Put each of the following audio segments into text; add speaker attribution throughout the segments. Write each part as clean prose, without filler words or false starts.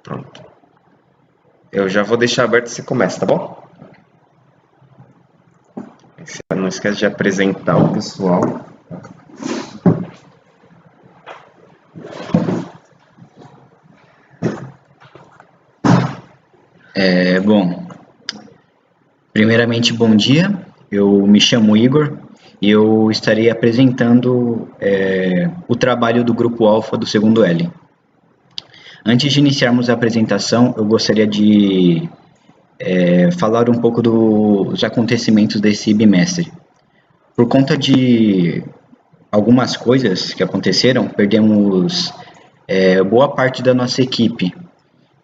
Speaker 1: Pronto. Eu já vou deixar aberto e você começa, tá bom? Não esquece de apresentar o pessoal.
Speaker 2: Bom, primeiramente, bom dia. Eu me chamo Igor e eu estarei apresentando o trabalho do Grupo Alfa do segundo L. Antes de iniciarmos a apresentação, eu gostaria de falar um pouco dos acontecimentos desse bimestre. Por conta de algumas coisas que aconteceram, perdemos boa parte da nossa equipe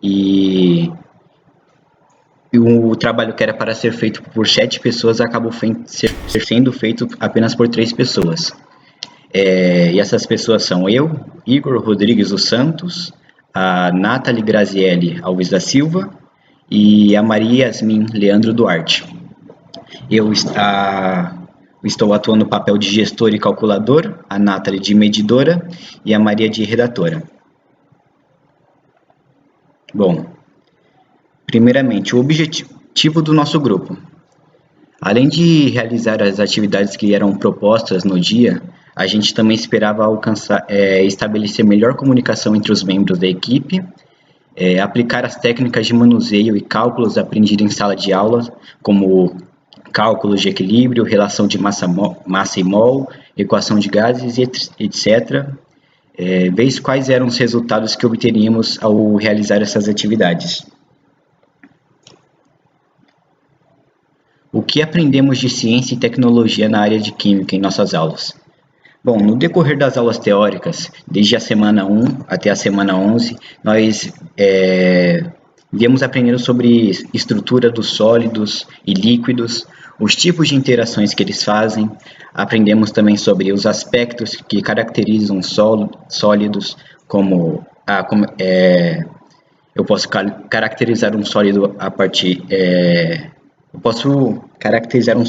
Speaker 2: e o trabalho que era para ser feito por 7 pessoas acabou sendo feito apenas por 3 pessoas. E essas pessoas são eu, Igor Rodrigues dos Santos, a Nathalie Grazielli Alves da Silva e a Maria Yasmin Leandro Duarte. Eu estou atuando no papel de gestor e calculador, a Nathalie de medidora e a Maria de redatora. Bom, primeiramente, o objetivo do nosso grupo. Além de realizar as atividades que eram propostas no dia, a gente também esperava estabelecer melhor comunicação entre os membros da equipe, aplicar as técnicas de manuseio e cálculos aprendidos em sala de aula, como cálculos de equilíbrio, relação de massa e mol, equação de gases, etc., ver quais eram os resultados que obteríamos ao realizar essas atividades. O que aprendemos de ciência e tecnologia na área de química em nossas aulas? Bom, no decorrer das aulas teóricas, desde a semana 1 até a semana 11, nós viemos aprendendo sobre estrutura dos sólidos e líquidos, os tipos de interações que eles fazem, aprendemos também sobre os aspectos que caracterizam sólidos, eu posso caracterizar um sólido eu posso caracterizar um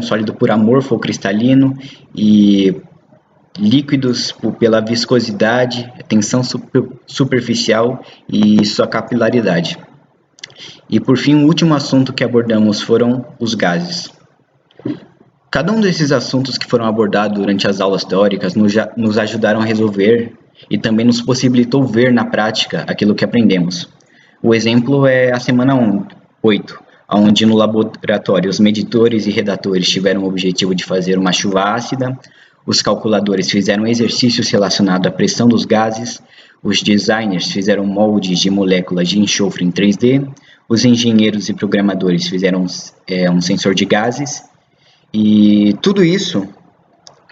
Speaker 2: sólido por amorfo ou cristalino e líquidos pela viscosidade, tensão superficial e sua capilaridade. E por fim, o último assunto que abordamos foram os gases. Cada um desses assuntos que foram abordados durante as aulas teóricas nos ajudaram a resolver e também nos possibilitou ver na prática aquilo que aprendemos. O exemplo é a semana 8, onde no laboratório os medidores e redatores tiveram o objetivo de fazer uma chuva ácida, os calculadores fizeram exercícios relacionados à pressão dos gases, os designers fizeram moldes de moléculas de enxofre em 3D, os engenheiros e programadores fizeram um sensor de gases, e tudo isso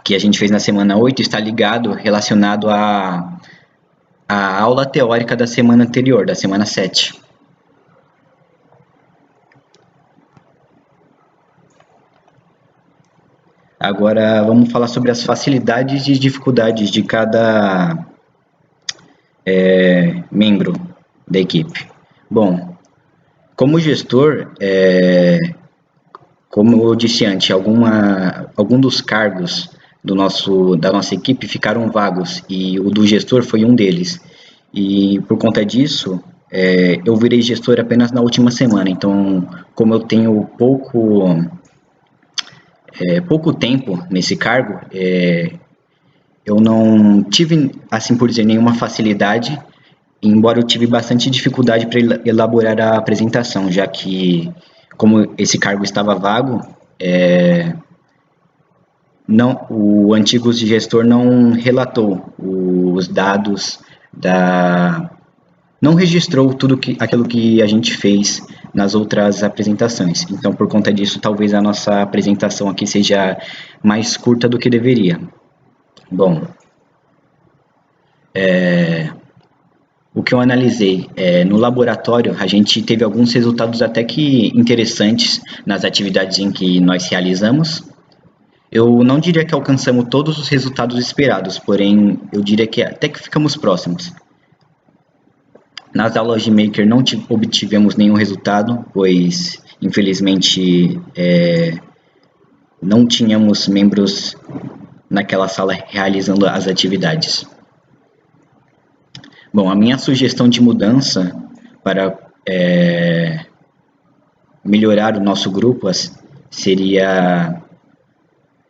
Speaker 2: que a gente fez na semana 8 está relacionado à aula teórica da semana anterior, da semana 7. Agora vamos falar sobre as facilidades e dificuldades de cada membro da equipe. Bom, como gestor, como eu disse antes, algum dos cargos da nossa equipe ficaram vagos e o do gestor foi um deles. E por conta disso, eu virei gestor apenas na última semana. Então, como eu tenho pouco tempo nesse cargo, eu não tive, assim por dizer, nenhuma facilidade, embora eu tive bastante dificuldade para elaborar a apresentação, já que, como esse cargo estava vago, o antigo gestor não relatou os dados não registrou aquilo que a gente fez nas outras apresentações. Então, por conta disso, talvez a nossa apresentação aqui seja mais curta do que deveria. Bom, o que eu analisei no laboratório, a gente teve alguns resultados até que interessantes nas atividades em que nós realizamos. Eu não diria que alcançamos todos os resultados esperados, porém eu diria que até que ficamos próximos. Nas aulas de Maker não obtivemos nenhum resultado, pois infelizmente não tínhamos membros naquela sala realizando as atividades. Bom, a minha sugestão de mudança para melhorar o nosso grupo seria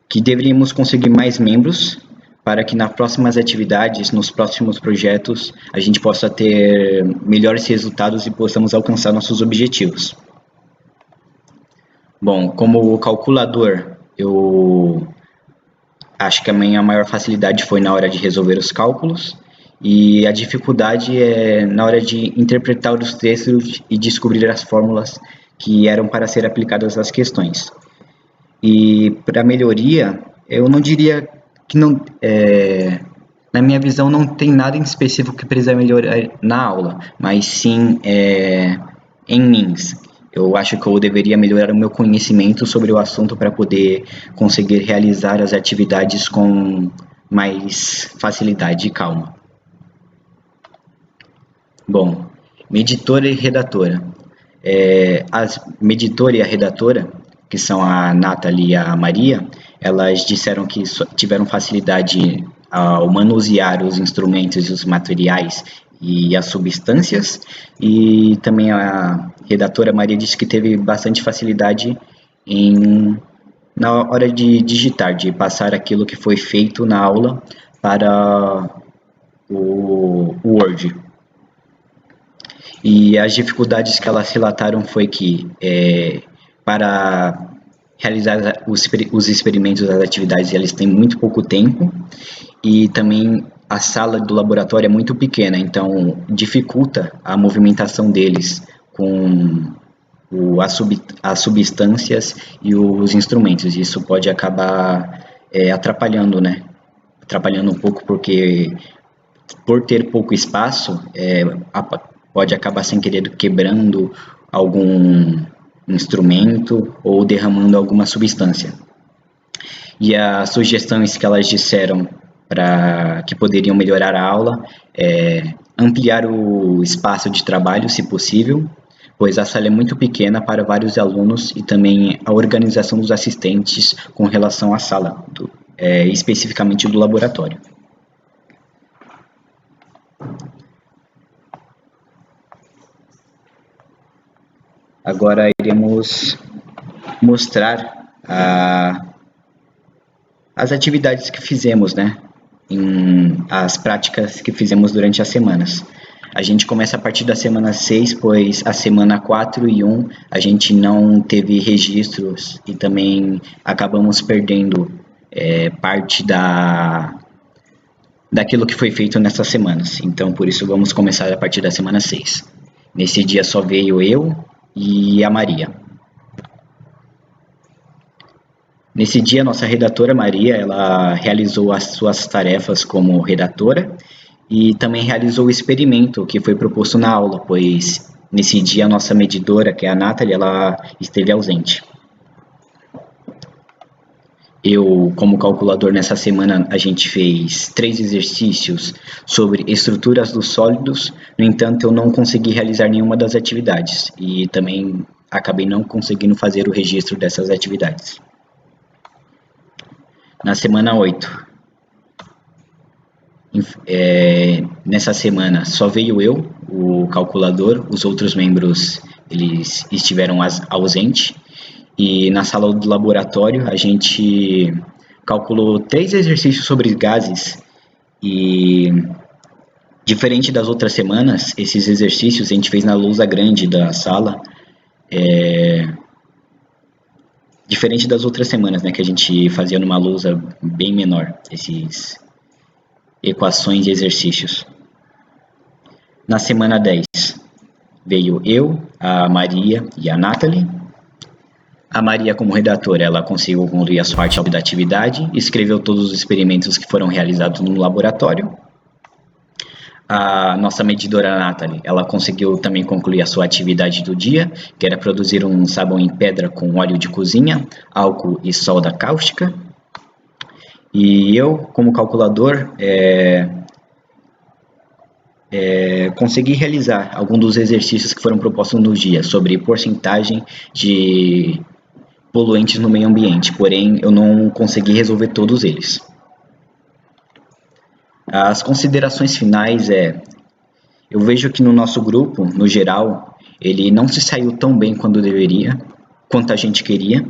Speaker 2: que deveríamos conseguir mais membros para que nas próximas atividades, nos próximos projetos, a gente possa ter melhores resultados e possamos alcançar nossos objetivos. Bom, como calculador, eu acho que a minha maior facilidade foi na hora de resolver os cálculos e a dificuldade é na hora de interpretar os textos e descobrir as fórmulas que eram para ser aplicadas às questões. E para melhoria, eu não diria que não, na minha visão não tem nada em específico que precisa melhorar na aula, mas sim em mim. Eu acho que eu deveria melhorar o meu conhecimento sobre o assunto para poder conseguir realizar as atividades com mais facilidade e calma. Bom, meditora e redatora. A meditora e a redatora, que são a Nathalie e a Maria, elas disseram que tiveram facilidade ao manusear os instrumentos e os materiais e as substâncias, e também a redatora Maria disse que teve bastante facilidade na hora de digitar, de passar aquilo que foi feito na aula para o Word. E as dificuldades que elas relataram foi que para realizar os experimentos, as atividades, eles têm muito pouco tempo e também a sala do laboratório é muito pequena, então dificulta a movimentação deles com as substâncias e os instrumentos. Isso pode acabar atrapalhando, né? Atrapalhando um pouco porque por ter pouco espaço, pode acabar sem querer quebrando algum instrumento ou derramando alguma substância. E as sugestões que elas disseram para que poderiam melhorar a aula é ampliar o espaço de trabalho, se possível, pois a sala é muito pequena para vários alunos, e também a organização dos assistentes com relação à sala, especificamente do laboratório. Agora iremos mostrar as atividades que fizemos, né? As práticas que fizemos durante as semanas. A gente começa a partir da semana 6, pois a semana 4 e 1 a gente não teve registros e também acabamos perdendo parte daquilo que foi feito nessas semanas. Então, por isso, vamos começar a partir da semana 6. Nesse dia só veio eu e a Maria. Nesse dia, nossa redatora Maria, ela realizou as suas tarefas como redatora e também realizou o experimento que foi proposto na aula, pois nesse dia a nossa medidora, que é a Nathalie, ela esteve ausente. Eu, como calculador, nessa semana a gente fez 3 exercícios sobre estruturas dos sólidos, no entanto eu não consegui realizar nenhuma das atividades e também acabei não conseguindo fazer o registro dessas atividades. Na semana 8, nessa semana só veio eu, o calculador, os outros membros eles estiveram ausentes. E na sala do laboratório a gente calculou 3 exercícios sobre gases e, diferente das outras semanas, esses exercícios a gente fez na lousa grande da sala, diferente das outras semanas, né, que a gente fazia numa lousa bem menor, esses equações e exercícios. Na semana 10 veio eu, a Maria e a Nathalie. A Maria, como redatora, ela conseguiu concluir a sua parte da atividade e escreveu todos os experimentos que foram realizados no laboratório. A nossa medidora Nathalie, ela conseguiu também concluir a sua atividade do dia, que era produzir um sabão em pedra com óleo de cozinha, álcool e solda cáustica. E eu, como calculador, consegui realizar alguns dos exercícios que foram propostos no dia, sobre porcentagem de poluentes no meio ambiente, porém eu não consegui resolver todos eles. As considerações finais eu vejo que no nosso grupo, no geral, ele não se saiu tão bem quanto deveria, quanto a gente queria.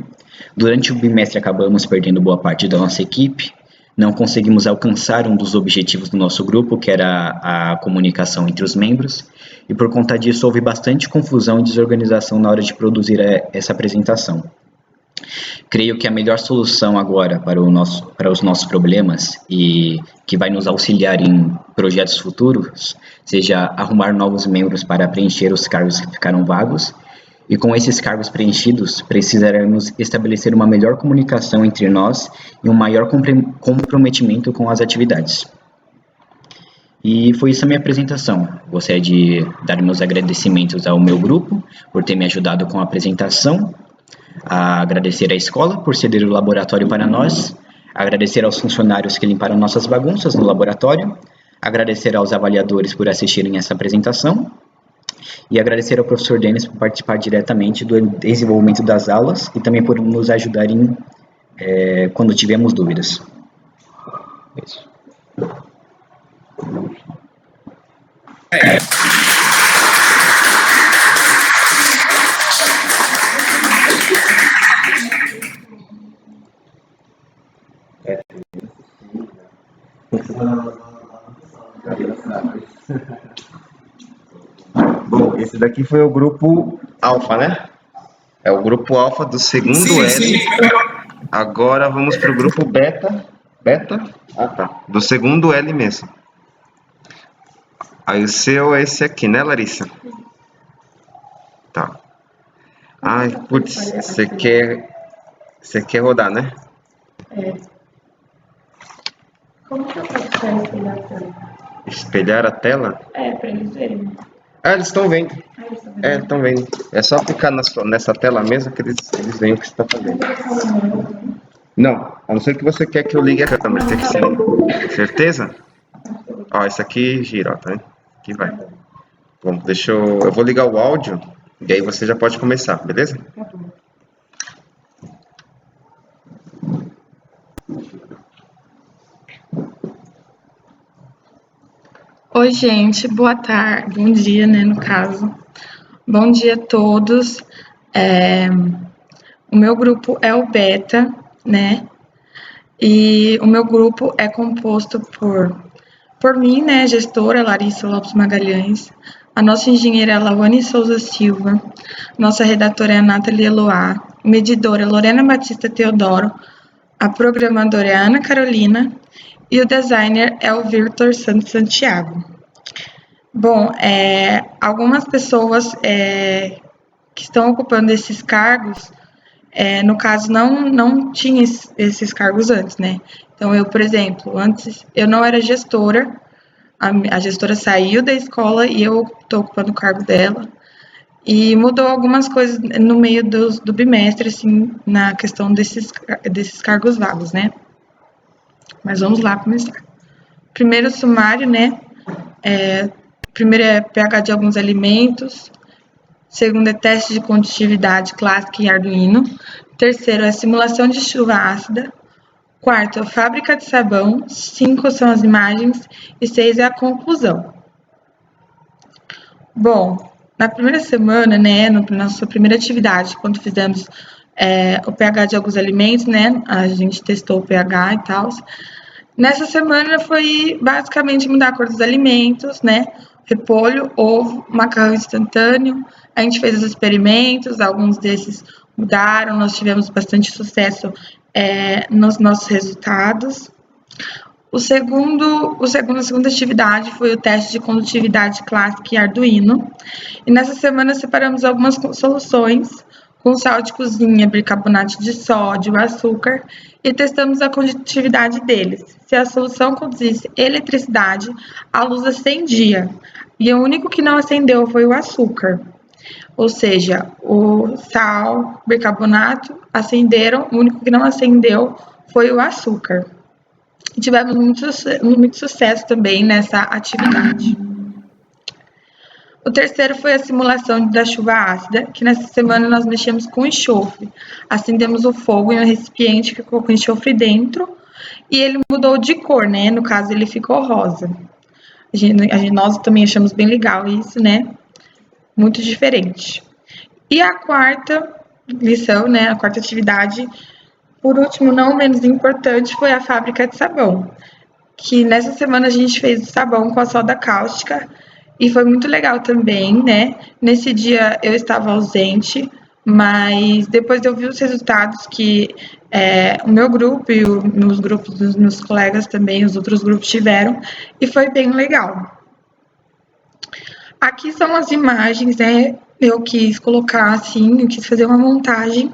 Speaker 2: Durante o bimestre acabamos perdendo boa parte da nossa equipe, não conseguimos alcançar um dos objetivos do nosso grupo, que era a comunicação entre os membros, e por conta disso houve bastante confusão e desorganização na hora de produzir essa apresentação. Creio que a melhor solução agora para os nossos problemas e que vai nos auxiliar em projetos futuros seja arrumar novos membros para preencher os cargos que ficaram vagos, e com esses cargos preenchidos precisaremos estabelecer uma melhor comunicação entre nós e um maior comprometimento com as atividades. E foi isso a minha apresentação. Gostaria de dar meus agradecimentos ao meu grupo por ter me ajudado com a apresentação, a agradecer à escola por ceder o laboratório para nós, agradecer aos funcionários que limparam nossas bagunças no laboratório, agradecer aos avaliadores por assistirem essa apresentação e agradecer ao professor Denis por participar diretamente do desenvolvimento das aulas e também por nos ajudar quando tivermos dúvidas. Isso.
Speaker 1: Bom, esse daqui foi o grupo alfa, né? É o grupo alfa do segundo L.
Speaker 3: Sim.
Speaker 1: Agora vamos para o grupo beta. Beta? Ah, tá. Do segundo L mesmo. Aí o seu é esse aqui, né, Larissa? Tá. Ai, putz, você quer rodar, né?
Speaker 4: Como que eu faço pra espelhar a tela?
Speaker 1: Espelhar a tela?
Speaker 4: Pra eles verem.
Speaker 1: Ah, eles estão vendo.
Speaker 4: Eles estão vendo.
Speaker 1: Estão vendo. É só clicar nessa tela mesmo que eles veem o que você está fazendo. Não, a não ser que você quer que eu ligue a câmera, tem que ser. Certeza? Ó, esse aqui gira, ó, tá vendo? Aqui vai. Bom, eu vou ligar o áudio e aí você já pode começar, beleza?
Speaker 4: Tá bom. Oi, gente, boa tarde, bom dia, né, no caso. Bom dia a todos. O meu grupo é o Beta, né, e o meu grupo é composto por mim, né, gestora Larissa Lopes Magalhães, a nossa engenheira Lawane Souza Silva, nossa redatora é a Nathalie Eloá, medidora Lorena Batista Teodoro, a programadora é a Ana Carolina, e o designer é o Victor Santos Santiago. Bom, algumas pessoas que estão ocupando esses cargos, no caso, não tinha esses cargos antes, né? Então, eu, por exemplo, antes eu não era gestora, a gestora saiu da escola e eu estou ocupando o cargo dela. E mudou algumas coisas no meio do bimestre, assim, na questão desses cargos vagos, né? Mas vamos lá começar. Primeiro sumário, né? Primeiro é pH de alguns alimentos. Segundo é teste de condutividade clássica e Arduino. Terceiro é simulação de chuva ácida. Quarto é fábrica de sabão. 5 são as imagens. E 6 é a conclusão. Bom, na primeira semana, né, na nossa primeira atividade, quando fizemos o pH de alguns alimentos, né, a gente testou o pH e tal. Nessa semana foi basicamente mudar a cor dos alimentos, né, repolho, ovo, macarrão instantâneo. A gente fez os experimentos, alguns desses mudaram, nós tivemos bastante sucesso nos nossos resultados. A segunda atividade foi o teste de condutividade clássica e Arduino. E nessa semana separamos algumas soluções com sal de cozinha, bicarbonato de sódio, açúcar e testamos a condutividade deles. Se a solução conduzisse eletricidade, a luz acendia. E o único que não acendeu foi o açúcar. Ou seja, o sal, bicarbonato acenderam, o único que não acendeu foi o açúcar. E tivemos muito sucesso também nessa atividade. O terceiro foi a simulação da chuva ácida, que nessa semana nós mexemos com enxofre. Acendemos o fogo em um recipiente, ficou com enxofre dentro, e ele mudou de cor, né? No caso, ele ficou rosa. Nós também achamos bem legal isso, né? Muito diferente. E a quarta lição, né? A quarta atividade, por último, não menos importante, foi a fábrica de sabão. Que nessa semana a gente fez o sabão com a soda cáustica e foi muito legal também, né? Nesse dia eu estava ausente, mas depois eu vi os resultados que o meu grupo e os grupos dos meus colegas também, os outros grupos tiveram, e foi bem legal. Aqui são as imagens, né? Eu quis colocar assim, eu quis fazer uma montagem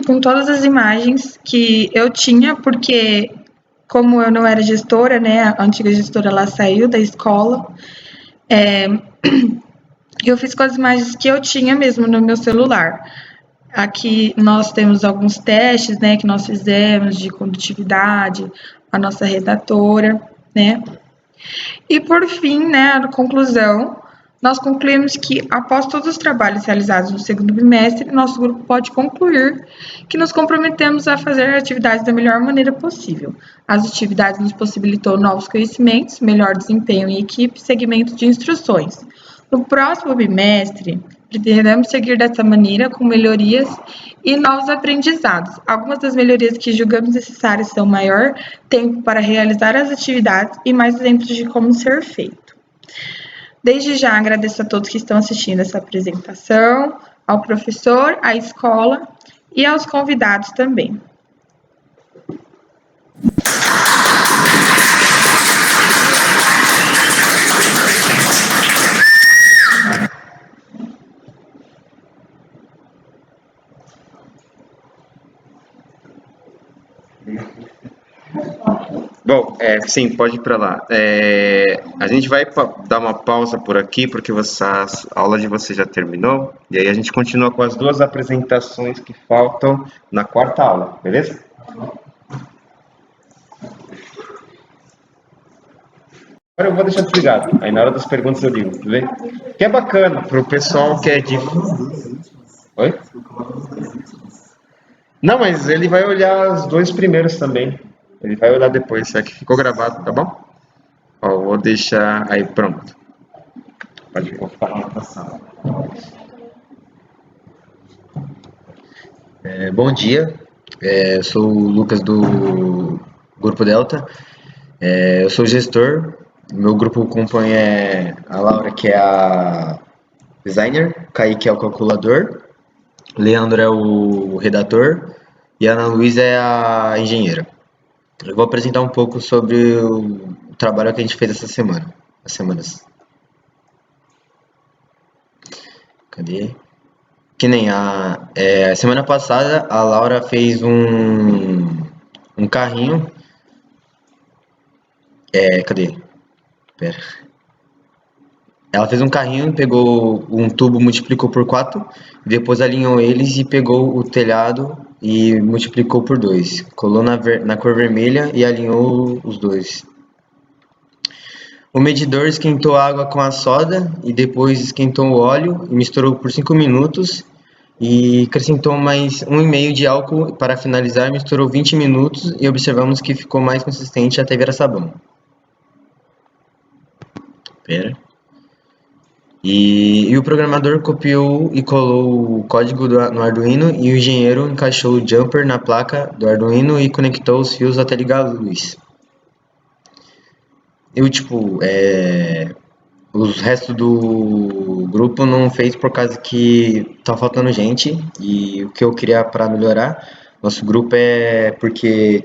Speaker 4: com todas as imagens que eu tinha, porque como eu não era gestora, né, a antiga gestora ela saiu da escola, eu fiz com as imagens que eu tinha mesmo no meu celular. Aqui nós temos alguns testes, né, que nós fizemos de condutividade, a nossa redatora, né. E por fim, né, a conclusão, nós concluímos que, após todos os trabalhos realizados no segundo bimestre, nosso grupo pode concluir que nos comprometemos a fazer atividades da melhor maneira possível. As atividades nos possibilitou novos conhecimentos, melhor desempenho em equipe, segmento de instruções. No próximo bimestre, pretendemos seguir dessa maneira com melhorias e novos aprendizados. Algumas das melhorias que julgamos necessárias são maior tempo para realizar as atividades e mais exemplos de como ser feito. Desde já agradeço a todos que estão assistindo essa apresentação, ao professor, à escola e aos convidados também.
Speaker 1: Bom, sim, pode ir para lá. A gente vai dar uma pausa por aqui, porque a aula de você já terminou, e aí a gente continua com as duas apresentações que faltam na quarta aula, beleza? Agora eu vou deixar desligado, aí na hora das perguntas eu ligo, tudo bem? Que é bacana para o pessoal que é de... Oi? Não, mas ele vai olhar os dois primeiros também. Ele vai olhar depois, isso aqui ficou gravado, tá bom? Ó, vou deixar aí, pronto. Pode ficar na outra sala.
Speaker 2: Bom dia, eu sou o Lucas do Grupo Delta, eu sou gestor, meu grupo compõe a Laura, que é a designer, Kaique é o calculador, Leandro é o redator e a Ana Luísa é a engenheira. Eu vou apresentar um pouco sobre o trabalho que a gente fez essa semana, as semanas. Cadê? Que nem semana passada a Laura fez um carrinho. Cadê? Pera. Ela fez um carrinho, pegou um tubo, multiplicou por 4, depois alinhou eles e pegou o telhado e multiplicou por 2. Colou na cor vermelha e alinhou os dois. O medidor esquentou a água com a soda e depois esquentou o óleo e misturou por 5 minutos e acrescentou mais 1,5 de álcool para finalizar, misturou 20 minutos e observamos que ficou mais consistente até virar sabão. Pera. E o programador copiou e colou o código no Arduino e o engenheiro encaixou o jumper na placa do Arduino e conectou os fios até ligar a luz. Eu, os restos do grupo não fez por causa que tá faltando gente e o que eu queria para melhorar nosso grupo é porque,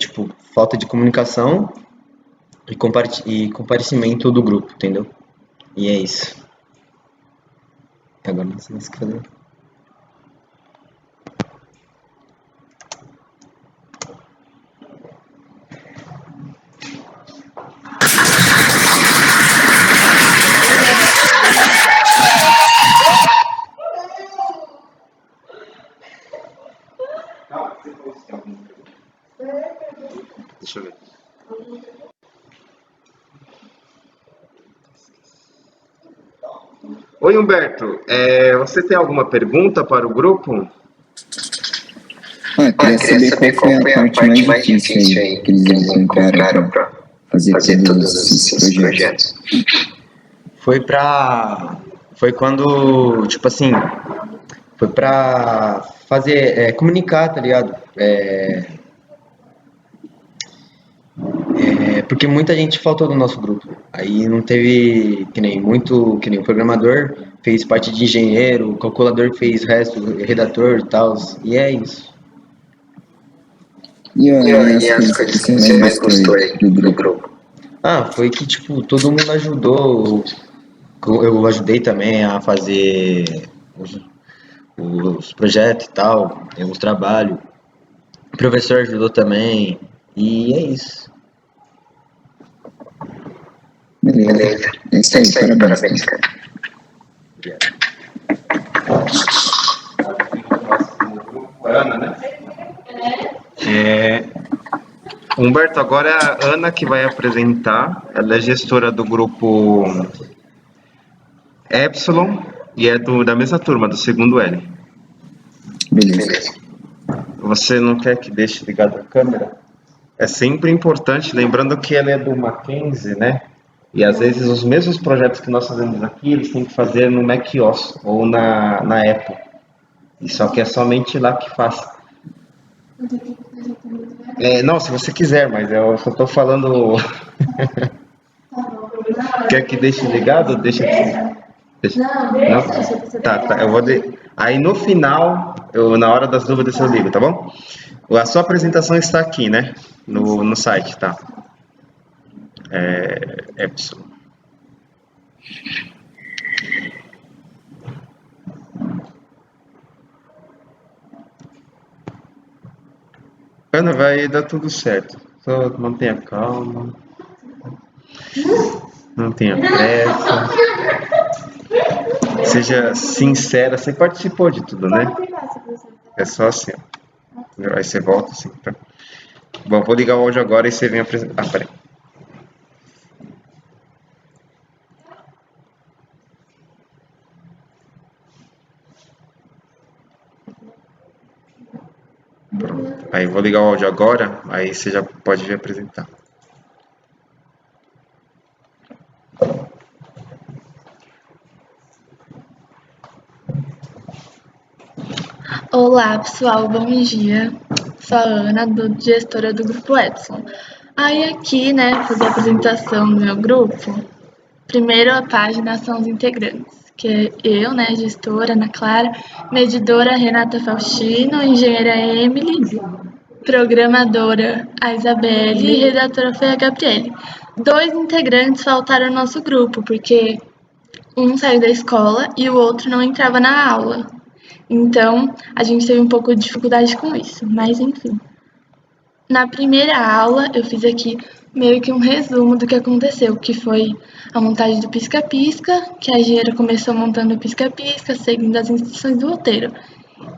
Speaker 2: falta de comunicação e comparecimento do grupo, entendeu? E é isso. Agora não sei se escrever.
Speaker 1: Deixa eu ver. Oi, Humberto. Você tem alguma pergunta para o grupo?
Speaker 3: Queria saber qual foi a parte mais difícil aí que eles encontraram para fazer todos esses projetos.
Speaker 5: Foi quando, tipo assim, foi pra fazer, comunicar, tá ligado? Porque muita gente faltou do nosso grupo. Aí não teve, que nem o programador fez parte de engenheiro, o calculador fez o resto, redator e tal. E é isso.
Speaker 3: E as coisas que você mais gostou aí do grupo?
Speaker 5: Foi que, tipo, todo mundo ajudou. Eu ajudei também a fazer os projetos e tal, os trabalhos. O professor ajudou também. E é isso.
Speaker 3: Beleza. É isso aí, parabéns, cara.
Speaker 1: Ana, né? Humberto, agora é a Ana que vai apresentar. Ela é gestora do grupo Epsilon e é da mesma turma, do segundo L.
Speaker 3: Beleza.
Speaker 1: Você não quer que deixe ligada a câmera? É sempre importante, lembrando que ela é do Mackenzie, né? E às vezes os mesmos projetos que nós fazemos aqui, eles têm que fazer no macOS ou na Apple. E só que é somente lá que faz. Não, se você quiser, mas eu só estou falando. Quer que deixe ligado? Deixa. Não? Tá, eu vou. Aí no final, na hora das dúvidas eu ligo, tá bom? A sua apresentação está aqui, né? No site, tá? Epsilon. Ana, vai dar tudo certo. Só mantenha calma. Não tenha pressa. Seja sincera. Você participou de tudo, né? É só assim. Aí você volta assim. Tá? Bom, vou ligar o áudio agora e você vem apresentar. Peraí. Pronto. Aí vou ligar o áudio agora, aí você já pode vir apresentar.
Speaker 4: Olá, pessoal, bom dia. Sou a Ana, gestora do Grupo Epsilon. Aí aqui, né, fazer a apresentação do meu grupo. Primeiro a página são os integrantes, que é eu, né, gestora Ana Clara, medidora Renata Faustino, engenheira Emily, programadora a Isabelle e redatora foi a Gabriele. 2 integrantes faltaram no nosso grupo, porque um saiu da escola e o outro não entrava na aula. Então, a gente teve um pouco de dificuldade com isso, mas enfim. Na primeira aula, eu fiz aqui meio que um resumo do que aconteceu, que foi a montagem do pisca-pisca, que a engenheira começou montando o pisca-pisca, seguindo as instruções do roteiro.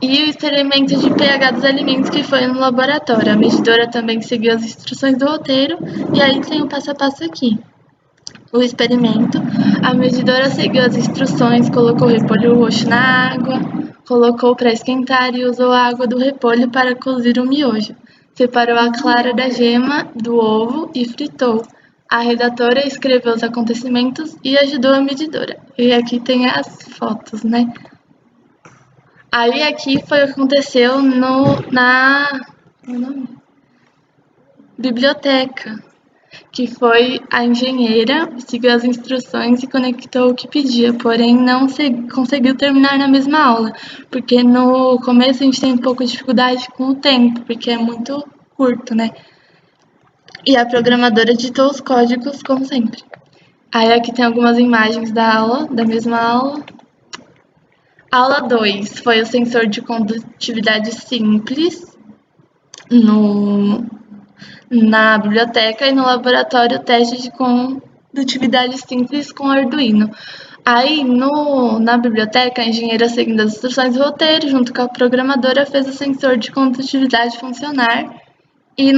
Speaker 4: E o experimento de pH dos alimentos, que foi no laboratório. A medidora também seguiu as instruções do roteiro, e aí tem o passo a passo aqui. O experimento, a medidora seguiu as instruções, colocou o repolho roxo na água, colocou para esquentar e usou a água do repolho para cozir o miojo. Separou a clara da gema do ovo e fritou. A redatora escreveu os acontecimentos e ajudou a medidora. E aqui tem as fotos, né? Aí aqui foi o que aconteceu na biblioteca, que foi a engenheira, seguiu as instruções e conectou o que pedia, porém não conseguiu terminar na mesma aula, porque no começo a gente tem um pouco de dificuldade com o tempo, porque é muito curto, né? E a programadora editou os códigos, como sempre. Aí aqui tem algumas imagens da aula, da mesma aula. Aula 2 foi o sensor de condutividade simples na biblioteca e no laboratório teste de condutividade simples com Arduino. Aí, na biblioteca, a engenheira, seguindo as instruções do roteiro, junto com a programadora, fez o sensor de condutividade funcionar E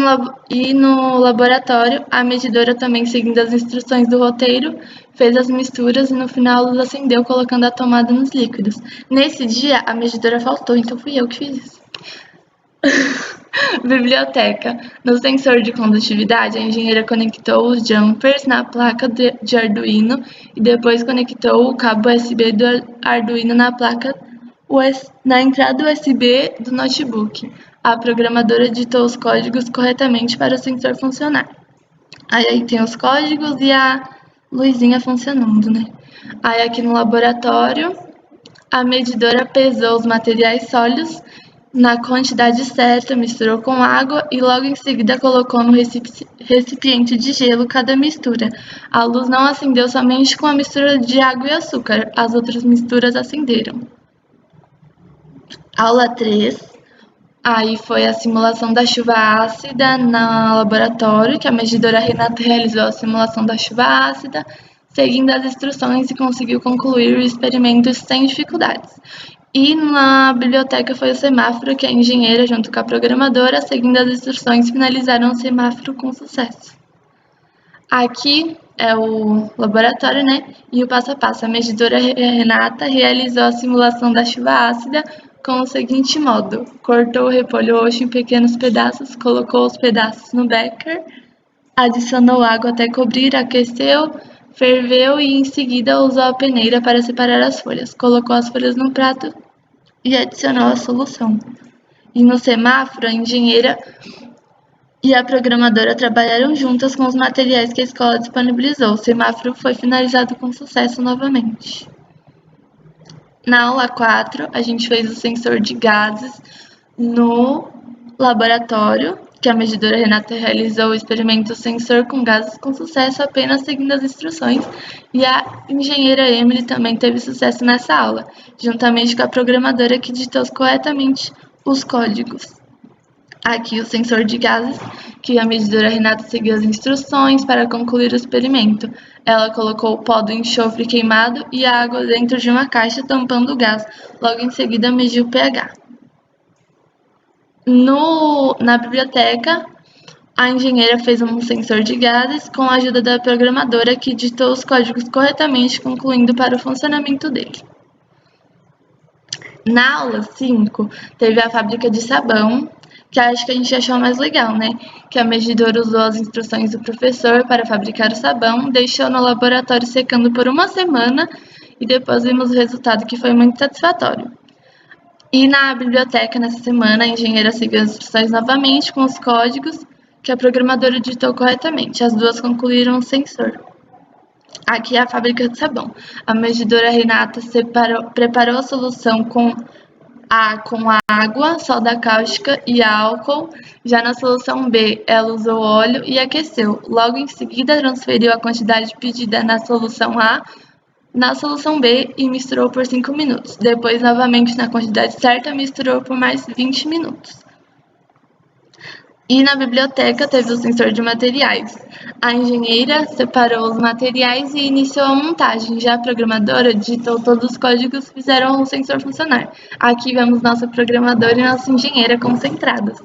Speaker 4: no laboratório, a medidora também, seguindo as instruções do roteiro, fez as misturas e no final a luz acendeu, colocando a tomada nos líquidos. Nesse dia, a medidora faltou, então fui eu que fiz isso. Biblioteca. No sensor de condutividade, a engenheira conectou os jumpers na placa de Arduino e depois conectou o cabo USB do Arduino na placa na entrada USB do notebook. A programadora digitou os códigos corretamente para o sensor funcionar. Aí tem os códigos e a luzinha funcionando, né? Aí aqui no laboratório, a medidora pesou os materiais sólidos na quantidade certa, misturou com água e logo em seguida colocou no recipiente de gelo cada mistura. A luz não acendeu somente com a mistura de água e açúcar, as outras misturas acenderam. Aula 3. Aí foi a simulação da chuva ácida no laboratório, que a medidora Renata realizou a simulação da chuva ácida, seguindo as instruções e conseguiu concluir o experimento sem dificuldades. E na biblioteca foi o semáforo, que a engenheira, junto com a programadora, seguindo as instruções, finalizaram o semáforo com sucesso. Aqui é o laboratório, né? E o passo a passo. A medidora Renata realizou a simulação da chuva ácida com o seguinte modo: cortou o repolho roxo em pequenos pedaços, colocou os pedaços no becker, adicionou água até cobrir, aqueceu, ferveu e em seguida usou a peneira para separar as folhas. Colocou as folhas no prato e adicionou a solução. E no semáforo, a engenheira e a programadora trabalharam juntas com os materiais que a escola disponibilizou. O semáforo foi finalizado com sucesso novamente. Na aula 4, a gente fez o sensor de gases no laboratório, que a medidora Renata realizou o experimento sensor com gases com sucesso apenas seguindo as instruções, e a engenheira Emily também teve sucesso nessa aula, juntamente com a programadora que digitou corretamente os códigos. Aqui o sensor de gases, que a medidora Renata seguiu as instruções para concluir o experimento. Ela colocou o pó do enxofre queimado e a água dentro de uma caixa tampando o gás. Logo em seguida mediu o pH. Na biblioteca, a engenheira fez um sensor de gases com a ajuda da programadora que digitou os códigos corretamente, concluindo para o funcionamento dele. Na aula 5, teve a fábrica de sabão, que acho que a gente achou mais legal, né? Que a medidora usou as instruções do professor para fabricar o sabão, deixou no laboratório secando por uma semana e depois vimos o resultado, que foi muito satisfatório. E na biblioteca, nessa semana, a engenheira seguiu as instruções novamente com os códigos que a programadora digitou corretamente. As duas concluíram o sensor. Aqui é a fábrica de sabão. A medidora Renata preparou a solução com água, soda cáustica e álcool. Já na solução B, ela usou óleo e aqueceu. Logo em seguida, transferiu a quantidade pedida na solução A na solução B e misturou por 5 minutos. Depois, novamente na quantidade certa, misturou por mais 20 minutos. E na biblioteca teve o sensor de materiais. A engenheira separou os materiais e iniciou a montagem. Já a programadora digitou todos os códigos e fizeram o sensor funcionar. Aqui vemos nossa programadora e nossa engenheira concentradas.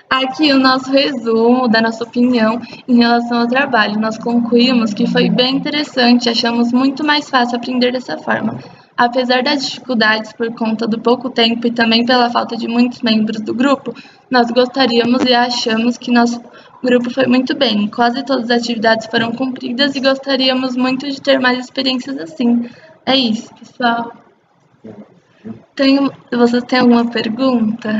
Speaker 4: Aqui o nosso resumo da nossa opinião em relação ao trabalho. Nós concluímos que foi bem interessante, achamos muito mais fácil aprender dessa forma. Apesar das dificuldades por conta do pouco tempo e também pela falta de muitos membros do grupo, nós gostaríamos e achamos que nosso grupo foi muito bem. Quase todas as atividades foram cumpridas e gostaríamos muito de ter mais experiências assim. É isso, pessoal. Vocês têm alguma pergunta?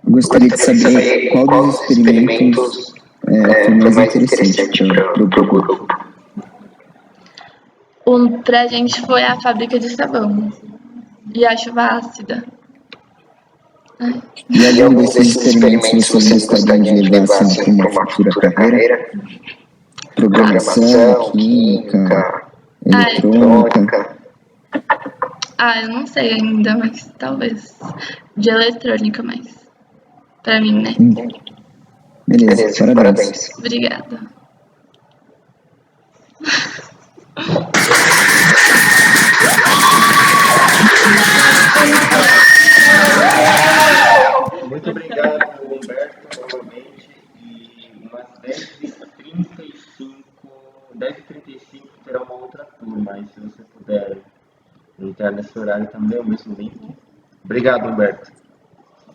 Speaker 3: Gostaria de saber qual dos experimentos foi mais interessante para o grupo.
Speaker 4: Pra gente foi a fábrica de sabão e a chuva ácida.
Speaker 3: E algum desses experimentos vocês gostariam de levar assim, para uma futura carreira? Programação, química, eletrônica?
Speaker 4: Eu não sei ainda, mas talvez. De eletrônica, mas pra mim, né?
Speaker 3: Beleza, parabéns.
Speaker 4: Obrigada.
Speaker 1: puder entrar nesse horário também, o mesmo link. Obrigado, Humberto.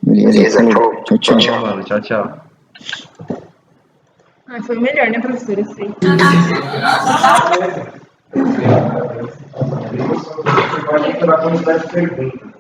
Speaker 3: Beleza, tchau, tchau.
Speaker 1: Tchau, mano. Tchau, tchau.
Speaker 4: Ai, foi melhor, né, professora? Sei.
Speaker 1: Vai ter que quantidade de perguntas.